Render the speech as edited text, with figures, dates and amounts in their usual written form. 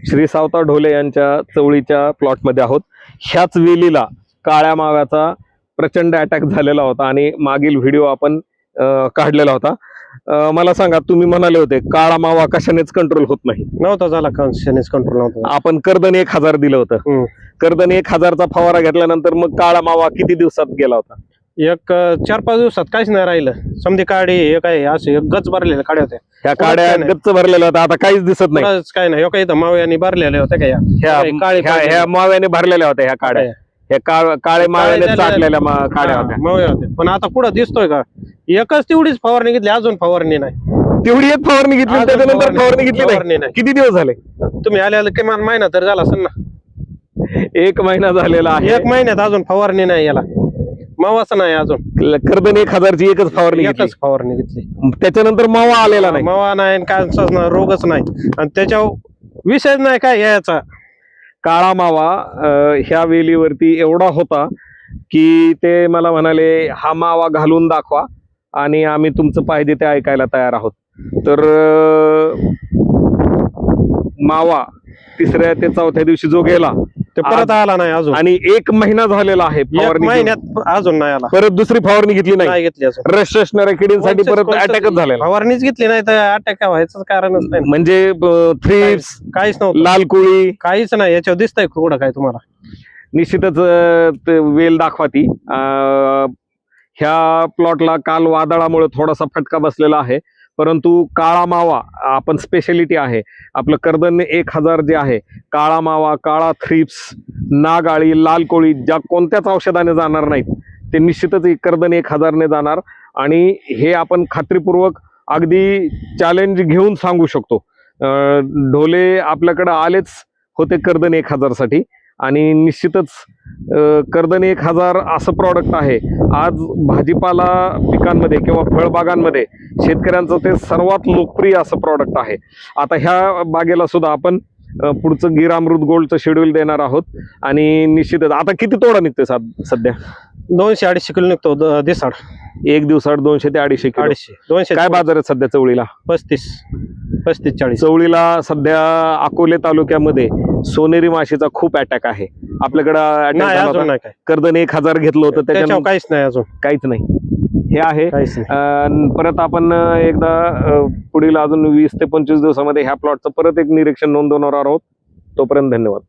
श्री सावता ढोले यांच्या चवळीच्या प्लॉटमध्ये आहोत. ह्याच वेलीला काळ्या माव्याचा प्रचंड अटॅक झालेला होता आणि मागील व्हिडिओ आपण काढलेला होता. मला सांगा, तुम्ही म्हणाले होते काळा मावा कशानेच कंट्रोल होत नाही, नव्हता झाला कशानेच कंट्रोल नव्हता. आपण कर्दन 1000 दिलं होतं. कर्दन 1000चा फवारा घेतल्यानंतर मग काळा मावा किती दिवसात गेला होता? एक 4-5 दिवसात काहीच नाही राहिलं. समधी काडी हे काय असे एक गच भरलेल्या काड्या होत्या. ह्या काड्या गच्च भरलेल्या होत्या, आता काहीच दिसत नाही. पुढंच काय नाही, काही माव्याने भरलेल्या होत्या काय ह्या माव्याने भरलेल्या होत्या ह्या काड्या. ह्या काळे माव्याने चाटलेल्या काड्या होत्या, माव्या होत्या. पण आता पुढे दिसतोय का एकच तेवढीच फवारणी घेतली, अजून फवारणी नाही. तेवढी एक फवारणी घेतली, त्याच्यानंतर फवारणी घेतली नाही. किती दिवस झाले? तुम्ही आल्याला किमान महिना तर झाला असेल ना. 1 महिना झालेला आहे. 1 महिन्यात अजून फवारणी नाही, याला मावाच नाही अजून. कर्दन 1000ची एकच फवारणी घेतली, त्याच्यानंतर मावा आलेला नाही. मावा नाही, काय रोगच नाही, आणि त्याच्यावर विषय नाही काय याचा. काळा मावा ह्या वेलीवरती एवढा होता की ते मला म्हणाले हा मावा घालून दाखवा आणि आम्ही तुमचं पाहिजे ते ऐकायला तयार आहोत. तर मावा 3ऱ्या ते 4थ्या दिवशी जो गेला ते परत आला नाही अजून, आणि 1 महिना झालेला आहे 1 महिन्यात अजून नाही आला. परत दुसरी फवारणी घेतली नाही घेतली अजून. रस असणाऱ्या किडींसाठी परत अटॅकच झालेला. फवारणीच घेतली नाही तर अटॅक व्हायचं कारणच नाही. म्हणजे थ्रिप्स, काहीच नव्हतं, लाल कोळी काहीच नाही. याच्यावर दिसतंय कुठं काय तुम्हाला? निश्चितच वेल दाखवा ती. ह्या प्लॉटला काल वादळामुळे थोडासा फटका बसलेला आहे, परंतु काळा मावा आपण स्पेशालिटी आहे आपलं. कर्दन 1000 जे आहे, काळा मावा, काळा थ्रिप्स, नागाळी, लाल कोळी ज्या कोणत्याच औषधाने जाणार नाहीत ते निश्चितच कर्दन 1000ने जाणार. आणि हे आपण खात्रीपूर्वक अगदी चॅलेंज घेऊन सांगू शकतो. ढोले आपल्याकडे आलेच होते कर्दन 1000 साठी, आणि निश्चितच कर्दन 1000 असं प्रॉडक्ट आहे आज भाजीपाला पिकांमध्ये किंवा फळबागांमध्ये शेतकऱ्यांचं ते सर्वात लोकप्रिय असं प्रॉडक्ट आहे. आता ह्या बागेला सुद्धा आपण पुढचं गिर अमृत गोल्डचं शेड्यूल देणार आहोत. आणि निश्चितच आता किती तोडा निघतोय सध्या? 200-250 किलो निघतो दिसाड. एक दिवसाड 200 ते 250 किलो. 200 काय बाजार आहे सध्या चवळीला? 35-40. चवळीला सध्या अकोले तालुक्यामध्ये सोनेरी माशीचा खूप अटॅक आहे. आपल्याकडं कर्दन 1000 घेतलं होतं, त्याच्यावर काहीच नाही, अजून काहीच नाही. हे आहे. परत आपण एकदा पुढील अजून 20 ते 25 दिवसामध्ये ह्या प्लॉटचं परत एक निरीक्षण नोंदवणार आहोत. तोपर्यंत धन्यवाद.